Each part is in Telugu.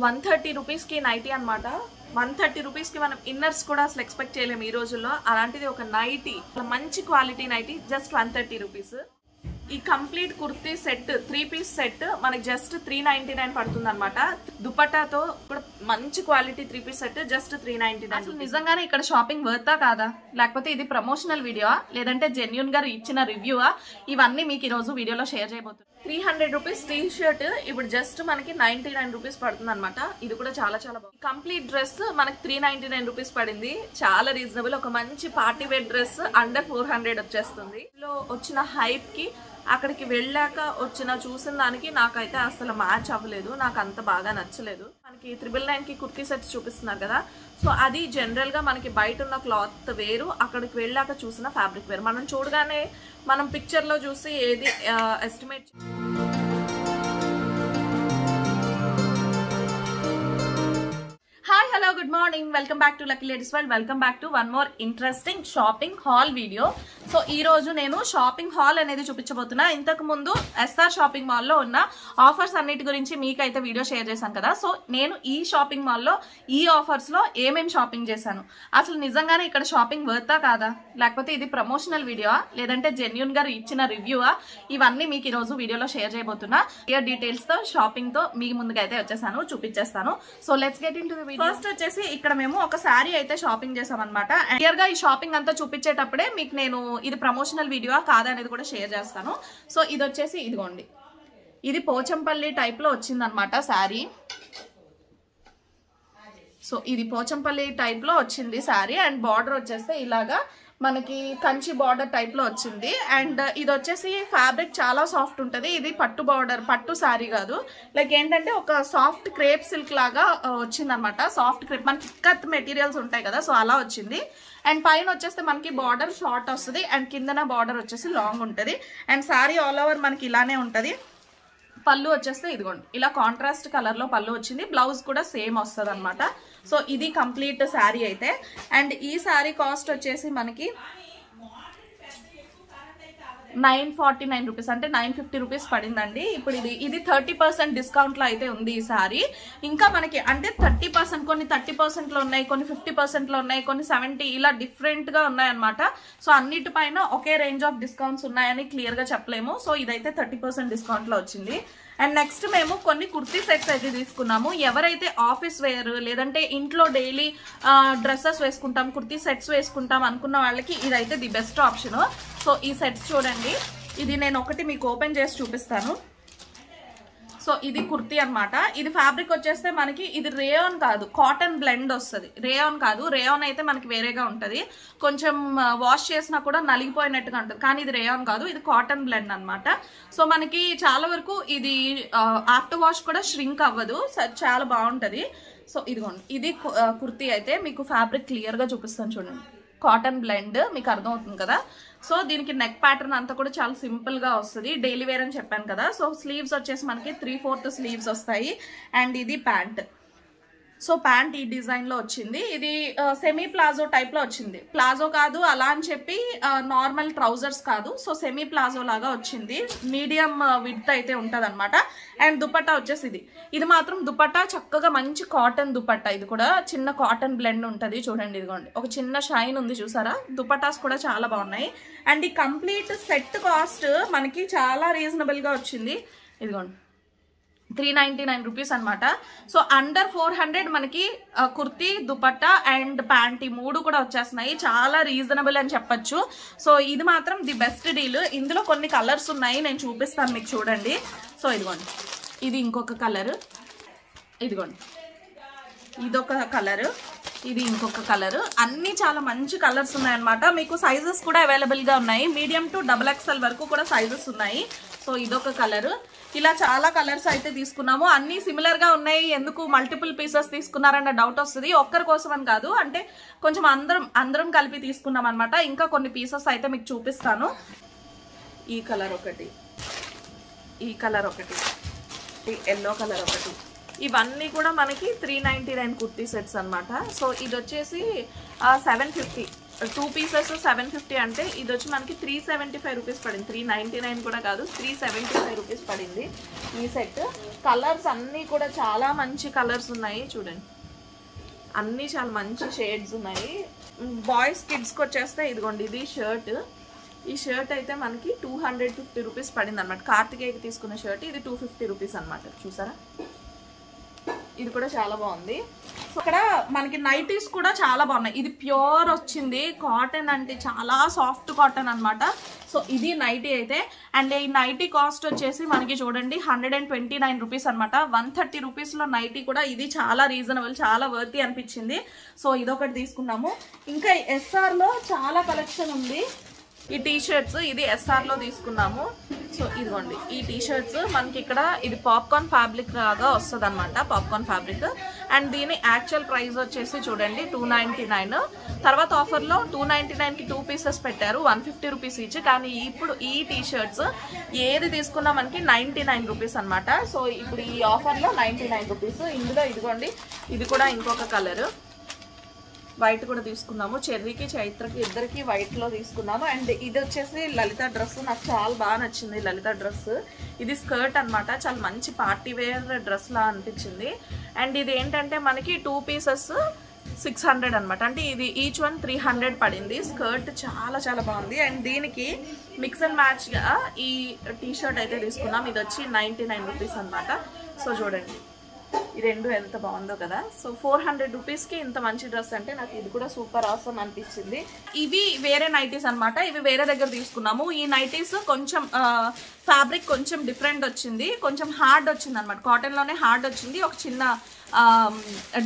130 రూపీస్ కి నైటీ అన్నమాట. 130 రూపీస్ కి మనం ఇన్నర్స్ కూడా అసలు ఎక్స్పెక్ట్ చేయలేము ఈ రోజుల్లో. అలాంటిది ఒక నైటీ, మంచి క్వాలిటీ నైటీ, జస్ట్ 130 రూపీస్. ఈ complete kurti set 3 piece set మనకి జస్ట్ 399 పడుతుంది అనమాట. దుపట్టాతో కూడా మంచి క్వాలిటీ 3 పీస్ సెట్ జస్ట్ 399. అసలు నిజంగానే ఇక్కడ షాపింగ్ వర్తా కాదా, లేకపోతే ఇది ప్రమోషనల్ వీడియోవా, లేదంటే జెన్యూన్ గా ఇచ్చిన రివ్యూవా, ఇవన్నీ మీకు ఈ రోజు వీడియోలో షేర్ చేయబోతుంది. 300 రూపీస్ టీ షర్ట్ ఇప్పుడు జస్ట్ మనకి 99 రూపీస్ పడుతుంది అనమాట. ఇది కూడా చాలా చాలా బాగుంది. కంప్లీట్ డ్రెస్ మనకి 399 రూపీస్ పడింది, చాలా రీజనబుల్. ఒక మంచి పార్టీ వేర్ డ్రెస్ అండర్ 400 వచ్చేస్తుంది. ఇందులో వచ్చిన హైప్ కి అక్కడికి వెళ్ళాక చూసిన దానికి నాకైతే అసలు మ్యాచ్ అవ్వలేదు, నాకు అంత బాగా నచ్చలేదు. మనకి 999 కి కుర్తీ సెట్స్ చూపిస్తున్నారు కదా, సో అది జనరల్ గా మనకి బయట ఉన్న క్లాత్ వేరు, అక్కడికి వెళ్ళాక చూసిన ఫ్యాబ్రిక్ వేరు. మనం చూడగానే మనం పిక్చర్ లో చూసి ఏది estimate. Hi hello good morning, welcome back to lucky ladies world. Welcome back to one more interesting shopping hall video. So ఈ రోజు నేను షాపింగ్ హాల్ అనేది చూపించబోతున్నా. ఇంతకు ముందు ఎస్ఆర్ షాపింగ్ మాల్లో ఉన్న ఆఫర్స్ అన్నిటి గురించి మీకైతే వీడియో షేర్ చేశాను కదా. సో నేను ఈ షాపింగ్ మాల్లో ఈ ఆఫర్స్ లో ఏమేమి షాపింగ్ చేశాను, అసలు నిజంగానే ఇక్కడ షాపింగ్ వర్తా కాదా, లేకపోతే ఇది ప్రమోషనల్ వీడియోవా, లేదంటే జెన్యూన్ గా ఇచ్చిన రివ్యూవా, ఇవన్నీ మీకు ఈ రోజు వీడియోలో షేర్ చేయబోతున్నా. క్లియర్ డీటెయిల్స్ తో షాపింగ్ తో మీ ముందుకు అయితే వచ్చేసాను, చూపించేస్తాను. So let's get in to the video. First వచ్చేసి ఇక్కడ మేము ఒక శారీ అయితే షాపింగ్ చేసాం అనమాట. క్లియర్ గా ఈ షాపింగ్ అంతా చూపించేటప్పుడే మీకు నేను ఇది ప్రమోషనల్ వీడియో కాదా అనేది కూడా షేర్ చేస్తాను. సో ఇది వచ్చేసి ఇదిగోండి, ఇది పోచంపల్లి టైప్ లో వచ్చింది అనమాట శారీ. సో ఇది పోచంపల్లి టైప్ లో వచ్చింది శారీ, అండ్ బార్డర్ వచ్చేస్తే ఇలాగా మనకి కంచి బార్డర్ టైప్ లో వచ్చింది. అండ్ ఇది వచ్చేసి ఫ్యాబ్రిక్ చాలా సాఫ్ట్ ఉంటుంది. ఇది పట్టు బార్డర్, పట్టు శారీ కాదు, లైక్ ఏంటంటే ఒక సాఫ్ట్ క్రేప్ సిల్క్ లాగా వచ్చింది అనమాట. సాఫ్ట్ క్రేప్ మనకి ఇక్కత్ మెటీరియల్స్ ఉంటాయి కదా, సో అలా వచ్చింది. అండ్ పైన వచ్చేస్తే మనకి బార్డర్ షార్ట్ వస్తుంది, అండ్ కిందన బార్డర్ వచ్చేసి లాంగ్ ఉంటుంది. అండ్ శారీ ఆల్ ఓవర్ మనకి ఇలానే ఉంటుంది. పళ్ళు వచ్చేస్తే ఇదిగోండి ఇలా కాంట్రాస్ట్ కలర్ లో పళ్ళు వచ్చింది, బ్లౌజ్ కూడా సేమ్ వస్తుంది అనమాట. సో ఇది కంప్లీట్ శారీ అయితే. అండ్ ఈ శారీ కాస్ట్ వచ్చేసి మనకి 949 రూపీస్, అంటే 950 రూపీస్ పడిందండి. ఇప్పుడు ఇది 30% డిస్కౌంట్ లో అయితే ఉంది ఈ సారీ. ఇంకా మనకి అంటే 30%, కొన్ని 30% లో ఉన్నాయి, కొన్ని 50% లో ఉన్నాయి, కొన్ని 70, ఇలా డిఫరెంట్ గా ఉన్నాయన్నమాట. సో అన్నిటిపైన ఒకే రేంజ్ ఆఫ్ డిస్కౌంట్స్ ఉన్నాయని క్లియర్ గా చెప్పలేము. సో ఇదైతే 30% డిస్కౌంట్ లో వచ్చింది. అండ్ నెక్స్ట్ మేము కొన్ని కుర్తీ సెట్స్ అయితే తీసుకున్నాము. ఎవరైతే ఆఫీస్ వేర్ లేదంటే ఇంట్లో డైలీ డ్రెస్సెస్ వేసుకుంటాం, కుర్తీ సెట్స్ వేసుకుంటాం అనుకున్న వాళ్ళకి ఇదైతే ది బెస్ట్ ఆప్షన్. సో ఈ సెట్స్ చూడండి, ఇది నేను ఒకటి మీకు ఓపెన్ చేసి చూపిస్తాను. సో ఇది కుర్తీ అనమాట. ఇది ఫ్యాబ్రిక్ వచ్చేస్తే మనకి ఇది రేయాన్ కాదు, కాటన్ బ్లెండ్ వస్తుంది. రేయాన్ కాదు, రేయాన్ అయితే మనకి వేరేగా ఉంటుంది, కొంచెం వాష్ చేసినా కూడా నలిగిపోయినట్టుగా ఉంటుంది. కానీ ఇది రేయాన్ కాదు, ఇది కాటన్ బ్లెండ్ అనమాట. సో మనకి చాలా వరకు ఇది ఆఫ్టర్ వాష్ కూడా ష్రింక్ అవ్వదు, చాలా బాగుంటుంది. సో ఇదిగోండి, ఇది కుర్తీ అయితే మీకు ఫ్యాబ్రిక్ క్లియర్ గా చూపిస్తాను చూడండి. కాటన్ బ్లెండ్ మీకు అర్థమవుతుంది కదా. సో దీనికి నెక్ ప్యాటర్న్ అంతా కూడా చాలా సింపుల్ గా వస్తుంది, డైలీ వేర్ అని చెప్పాను కదా. సో స్లీవ్స్ వచ్చేసి మనకి 3/4 స్లీవ్స్ వస్తాయి. అండ్ ఇది ప్యాంట్. సో ప్యాంట్ ఈ డిజైన్ లో వచ్చింది. ఇది సెమీ ప్లాజో టైప్ లో వచ్చింది, ప్లాజో కాదు అలా అని చెప్పి నార్మల్ ట్రౌజర్స్ కాదు. సో సెమీ ప్లాజో లాగా వచ్చింది, మీడియం విడ్త్ అయితే ఉంటది అనమాట. అండ్ దుపట్టా వచ్చేసి ఇది మాత్రం దుపట్టా చక్కగా మంచి కాటన్ దుపట్టా. ఇది కూడా చిన్న కాటన్ బ్లెండ్ ఉంటుంది చూడండి. ఇదిగోండి ఒక చిన్న షైన్ ఉంది చూసారా. దుపట్టాస్ కూడా చాలా బాగున్నాయి. అండ్ ఈ కంప్లీట్ సెట్ కాస్ట్ మనకి చాలా రీజనబుల్ గా వచ్చింది. ఇదిగోండి 399 రూపీస్ అనమాట. సో అండర్ 400 మనకి కుర్తీ, దుపట్టా అండ్ ప్యాంట్ ఈ మూడు కూడా వచ్చేస్తున్నాయి. చాలా రీజనబుల్ అని చెప్పొచ్చు. సో ఇది మాత్రం ది బెస్ట్ డీల్. ఇందులో కొన్ని కలర్స్ ఉన్నాయి, నేను చూపిస్తాను మీకు చూడండి. సో ఇదిగోండి, ఇది ఇంకొక కలర్, ఇదిగోండి ఇదొక కలర్, ఇది ఇంకొక కలర్. అన్ని చాలా మంచి కలర్స్ ఉన్నాయన్నమాట. మీకు సైజెస్ కూడా అవైలబుల్ గా ఉన్నాయి, మీడియం టు XXL వరకు కూడా సైజెస్ ఉన్నాయి. సో ఇదొక కలర్. ఇలా చాలా కలర్స్ అయితే తీసుకున్నాము, అన్ని సిమిలర్ గా ఉన్నాయి. ఎందుకు మల్టిపుల్ పీసెస్ తీసుకున్నారన్న డౌట్ వస్తుంది. ఒక్కరి కోసం అని కాదు, అంటే కొంచెం అందరం కలిపి తీసుకున్నాం అనమాట. ఇంకా కొన్ని పీసెస్ అయితే మీకు చూపిస్తాను. ఈ కలర్ ఒకటి, ఈ కలర్ ఒకటి, ఈ ఎల్లో కలర్ ఒకటి. ఇవన్నీ కూడా మనకి 399 కుర్తీ సెట్స్ అనమాట. సో ఇది వచ్చేసి 750 2 పీసెస్ 750 అంటే ఇది వచ్చి మనకి 375 రూపీస్ పడింది. 399 కూడా కాదు, 375 రూపీస్ పడింది ఈ సెట్. కలర్స్ అన్నీ కూడా చాలా మంచి కలర్స్ ఉన్నాయి చూడండి, అన్నీ చాలా మంచి షేడ్స్ ఉన్నాయి. బాయ్స్ కిడ్స్కి వచ్చేస్తే ఇదిగోండి ఇది షర్ట్. ఈ షర్ట్ అయితే మనకి 250 రూపీస్ పడింది అనమాట. కార్తికేయకి తీసుకున్న షర్ట్ ఇది 250 రూపీస్ అనమాట. చూసారా, ఇది కూడా చాలా బాగుంది. ఇక్కడ మనకి నైటీస్ కూడా చాలా బాగున్నాయి. ఇది ప్యూర్ వచ్చింది కాటన్, అంటే చాలా సాఫ్ట్ కాటన్ అనమాట. సో ఇది నైటీ అయితే, అండ్ ఈ నైటీ కాస్ట్ వచ్చేసి మనకి చూడండి 129 రూపీస్ అనమాట. 130 రూపీస్లో నైటీ కూడా ఇది చాలా రీజనబుల్, చాలా వర్తీ అనిపించింది. సో ఇదొకటి తీసుకున్నాము. ఇంకా ఎస్ఆర్లో చాలా కలెక్షన్ ఉంది. ఈ టీ షర్ట్స్ ఇది ఎస్ఆర్లో తీసుకున్నాము. సో ఇదిగోండి ఈ టీ షర్ట్స్ మనకి ఇక్కడ ఇది పాప్కార్న్ ఫ్యాబ్రిక్ లాగా వస్తుంది అనమాట, పాప్కార్న్ ఫ్యాబ్రిక్. అండ్ దీని యాక్చువల్ ప్రైస్ వచ్చేసి చూడండి 299. తర్వాత ఆఫర్లో 299కి 2 పీసెస్ పెట్టారు, 150 రూపీస్ ఈచ్. కానీ ఇప్పుడు ఈ టీ షర్ట్స్ ఏది తీసుకున్నా మనకి 99 రూపీస్ అనమాట. సో ఇప్పుడు ఈ ఆఫర్లో 99 రూపీస్. ఇందులో ఇదిగోండి ఇది కూడా ఇంకొక కలర్ వైట్ కూడా తీసుకున్నాము. చెర్రీకి చైత్రకి ఇద్దరికి వైట్లో తీసుకున్నాము. అండ్ ఇది వచ్చేసి లలిత డ్రెస్, నాకు చాలా బాగా నచ్చింది లలిత డ్రెస్. ఇది స్కర్ట్ అనమాట, చాలా మంచి పార్టీ వేర్ డ్రెస్ లా అనిపించింది. అండ్ ఇది ఏంటంటే మనకి 2 పీసెస్ 600 అనమాట, అంటే ఇది ఈచ్ వన్ 300 పడింది. స్కర్ట్ చాలా చాలా బాగుంది. అండ్ దీనికి మిక్స్ అండ్ మ్యాచ్గా ఈ టీ షర్ట్ అయితే తీసుకున్నాం. ఇది వచ్చి 99 రూపీస్ అనమాట. సో చూడండి ఈ రెండు ఎంత బాగుందో కదా. సో 400 రూపీస్కి ఇంత మంచి డ్రెస్ అంటే నాకు ఇది కూడా సూపర్ ఆసమ్ అనిపించింది. ఇవి వేరే నైటీస్ అనమాట, ఇవి వేరే దగ్గర తీసుకున్నాము. ఈ నైటీస్ కొంచెం ఫ్యాబ్రిక్ కొంచెం డిఫరెంట్ వచ్చింది, కొంచెం హార్డ్ వచ్చింది అనమాట. కాటన్లోనే హార్డ్ వచ్చింది, ఒక చిన్న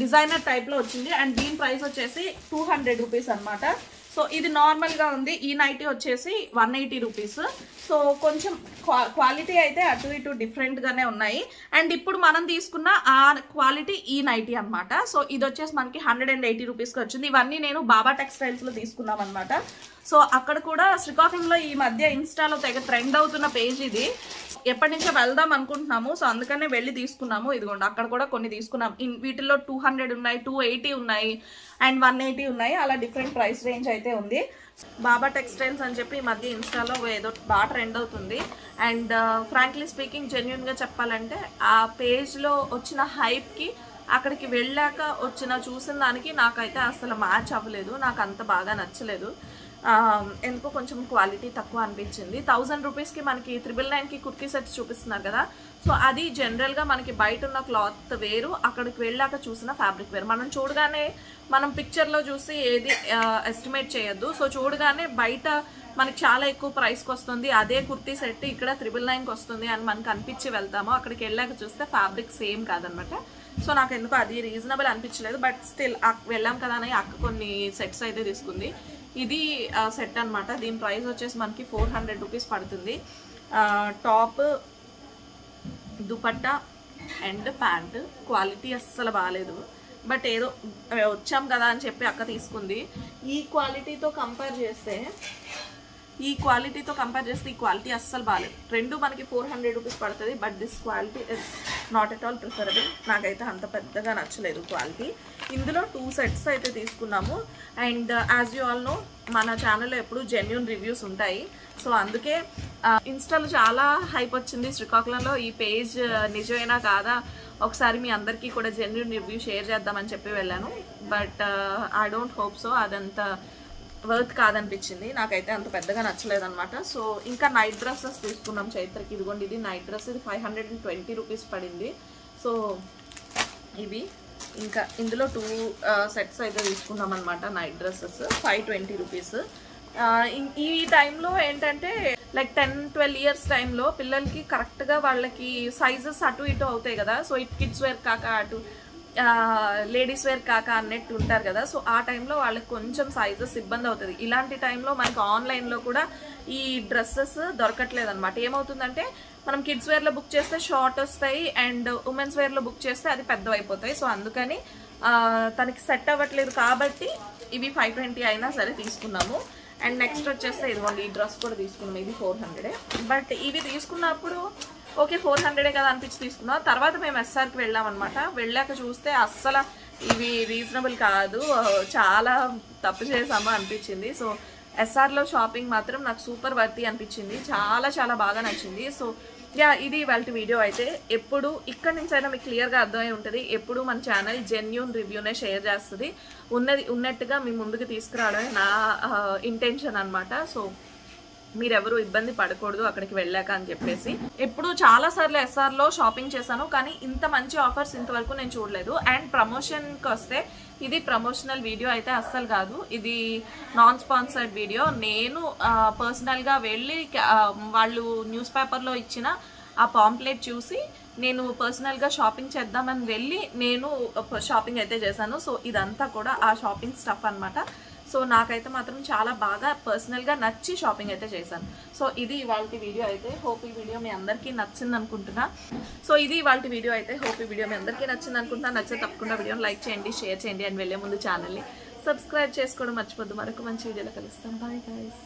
డిజైనర్ టైప్లో వచ్చింది. అండ్ దీని ప్రైస్ వచ్చేసి 200 రూపీస్ అనమాట. సో ఇది నార్మల్గా ఉంది. ఈ నైటీ వచ్చేసి 180 రూపీస్. సో కొంచెం క్వాలిటీ అయితే అటు ఇటు డిఫరెంట్గానే ఉన్నాయి. అండ్ ఇప్పుడు మనం తీసుకున్న ఆ క్వాలిటీ ఈ నైటీ అనమాట. సో ఇది వచ్చేసి మనకి 180 రూపీస్కి వచ్చింది. ఇవన్నీ నేను బాబా టెక్స్టైల్స్లో తీసుకున్నాం అనమాట. సో అక్కడ కూడా శ్రీకాకుళంలో ఈ మధ్య ఇన్స్టాలో తెగ ట్రెండ్ అవుతున్న పేజ్ ఇది. ఎప్పటి నుంచో వెళ్దాం అనుకుంటున్నాము, సో అందుకనే వెళ్ళి తీసుకున్నాము. ఇదిగోండి అక్కడ కూడా కొన్ని తీసుకున్నాం. వీటిల్లో 200 ఉన్నాయి, 280 ఉన్నాయి, అండ్ 180 ఉన్నాయి. అలా డిఫరెంట్ ప్రైస్ రేంజ్ అయితే ఉంది. బాబా టెక్స్టైల్స్ అని చెప్పి ఈ మధ్య ఇన్స్టాలో ఏదో బాగా ట్రెండ్ అవుతుంది. అండ్ ఫ్రాంక్లీ స్పీకింగ్ జెన్యున్గా చెప్పాలంటే ఆ పేజ్లో వచ్చిన హైప్కి అక్కడికి వెళ్ళాక చూసిన దానికి నాకైతే అసలు మ్యాచ్ అవ్వలేదు, నాకు అంత బాగా నచ్చలేదు. ఎందుకో కొంచెం క్వాలిటీ తక్కువ అనిపించింది. 1000 రూపీస్కి మనకి 999కి కుర్తీ సెట్స్ చూపిస్తున్నారు కదా. సో అది జనరల్గా మనకి బయట ఉన్న క్లాత్ వేరు, అక్కడికి వెళ్ళాక చూసిన ఫ్యాబ్రిక్ వేరు. మనం చూడగానే మనం పిక్చర్లో చూసి ఏది ఎస్టిమేట్ చేయొద్దు. సో చూడగానే బయట మనకి చాలా ఎక్కువ ప్రైస్కి వస్తుంది, అదే కుర్తీ సెట్ ఇక్కడ 999కి వస్తుంది అని మనకు అనిపించి వెళ్తాము. అక్కడికి వెళ్ళాక చూస్తే ఫ్యాబ్రిక్ సేమ్ కాదనమాట. సో నాకు ఎందుకో అది రీజనబుల్ అనిపించలేదు. బట్ స్టిల్ వెళ్ళాం కదా అని అక్క కొన్ని సెట్స్ అయితే తీసుకుంది. ఇది సెట్ అనమాట. దీని ప్రైస్ వచ్చేసి మనకి 400 రూపీస్ పడుతుంది. Top, dupatta and pant. Quality అస్సలు బాగాలేదు, బట్ ఏదో వచ్చాం కదా అని చెప్పి అక్క తీసుకుంది. ఈ క్వాలిటీతో కంపేర్ చేస్తే ఈ క్వాలిటీ అస్సలు బాగాలేదు. రెండు మనకి 400 రూపీస్ పడుతుంది, but this quality is not at all preferable. నాకైతే అంత పెద్దగా నచ్చలేదు క్వాలిటీ. ఇందులో 2 సెట్స్ అయితే తీసుకున్నాము. And as you all know మన ఛానల్లో ఎప్పుడు జెన్యూన్ రివ్యూస్ ఉంటాయి. సో అందుకే ఇన్స్టాలో చాలా హైప్ వచ్చింది శ్రీకాకుళంలో. ఈ పేజ్ నిజమేనా కాదా ఒకసారి మీ అందరికీ కూడా జెన్యూన్ రివ్యూ షేర్ చేద్దామని చెప్పి వెళ్ళాను. But I don't hope so, అదంతా వర్త్ కాదనిపించింది. నాకైతే అంత పెద్దగా నచ్చలేదన్నమాట. సో ఇంకా నైట్ డ్రెస్సెస్ తీసుకున్నాం చైత్రకి. ఇదిగోండి ఇది నైట్ డ్రెస్, ఇది 520 రూపీస్ పడింది. సో ఇవి ఇంకా ఇందులో 2 సెట్స్ అయితే తీసుకున్నాం అనమాట. Night dresses 520 rupees. ఈ టైంలో ఏంటంటే లైక్ 10-12 ఇయర్స్ టైంలో పిల్లలకి కరెక్ట్గా వాళ్ళకి సైజెస్ అటు ఇటు అవుతాయి కదా. సో ఇట్ కిడ్స్ వేర్ కాక అటు లేడీస్ వేర్ కాక అన్నట్టు ఉంటారు కదా. సో ఆ టైంలో వాళ్ళకి కొంచెం సైజెస్ ఇబ్బంది అవుతుంది. ఇలాంటి టైంలో మనకి ఆన్లైన్లో కూడా ఈ డ్రెస్సెస్ దొరకట్లేదు అనమాట. ఏమవుతుందంటే మనం కిడ్స్ వేర్లో బుక్ చేస్తే షార్ట్ వస్తాయి, అండ్ ఉమెన్స్ వేర్లో బుక్ చేస్తే అది పెద్దవైపోతాయి. సో అందుకని తనకి సెట్ అవ్వట్లేదు కాబట్టి ఇవి 520 అయినా సరే తీసుకున్నాము. అండ్ నెక్స్ట్ వచ్చేస్తే ఇదిగోండి ఈ డ్రెస్ కూడా తీసుకున్నాము. ఇది 400. బట్ ఇవి తీసుకున్నప్పుడు ఓకే 400 కదా అనిపించి తీసుకున్నాం. తర్వాత మేము ఎస్ఆర్కి వెళ్ళాం అనమాట. వెళ్ళాక చూస్తే అస్సలు ఇవి రీజనబుల్ కాదు, చాలా తప్పు చేసామా అనిపించింది. సో ఎస్ఆర్లో షాపింగ్ మాత్రం నాకు సూపర్ వర్తి అనిపించింది, చాలా చాలా బాగా నచ్చింది. సో యా, ఇది వాళ్ళ వీడియో అయితే. ఎప్పుడు ఇక్కడ నుంచి అయినా మీకు క్లియర్గా అర్థమై ఉంటుంది, ఎప్పుడు మన ఛానల్ జెన్యూన్ రివ్యూనే షేర్ చేస్తుంది, ఉన్నట్టుగా మీ ముందుకు తీసుకురావడమే నా ఇంటెన్షన్ అనమాట. సో మీరెవరు ఇబ్బంది పడకూడదు అక్కడికి వెళ్ళాక అని చెప్పేసి. ఎప్పుడు చాలాసార్లు ఎస్ఆర్లో షాపింగ్ చేశాను, కానీ ఇంత మంచి ఆఫర్స్ ఇంతవరకు నేను చూడలేదు. అండ్ ప్రమోషన్కి వస్తే ఇది ప్రమోషనల్ వీడియో అయితే అస్సలు కాదు, ఇది నాన్ స్పాన్సర్డ్ వీడియో. నేను పర్సనల్గా వెళ్ళి వాళ్ళు న్యూస్ పేపర్లో ఇచ్చిన ఆ పాంప్లెట్ చూసి నేను పర్సనల్గా షాపింగ్ చేద్దామని వెళ్ళి నేను షాపింగ్ అయితే చేశాను. సో ఇదంతా కూడా ఆ షాపింగ్ స్టఫ్ అనమాట. సో నాకైతే మాత్రం చాలా బాగా పర్సనల్గా నచ్చి షాపింగ్ అయితే చేశాను. సో ఇది ఇవాళ వీడియో అయితే. హోప్ ఈ వీడియో మీ అందరికీ నచ్చింది అనుకుంటున్నా. సో ఇది ఇవాళ వీడియో అయితే. హోప్ ఈ వీడియో మీ అందరికీ నచ్చింది అనుకుంటున్నా. నచ్చితే తప్పకుండా వీడియోని లైక్ చేయండి, షేర్ చేయండి, అండ్ వెళ్ళే ముందు ఛానల్ని సబ్స్క్రైబ్ చేసుకోవడం మర్చిపోద్దు. మరొక మంచి వీడియోలో కలుస్తాం. Bye guys.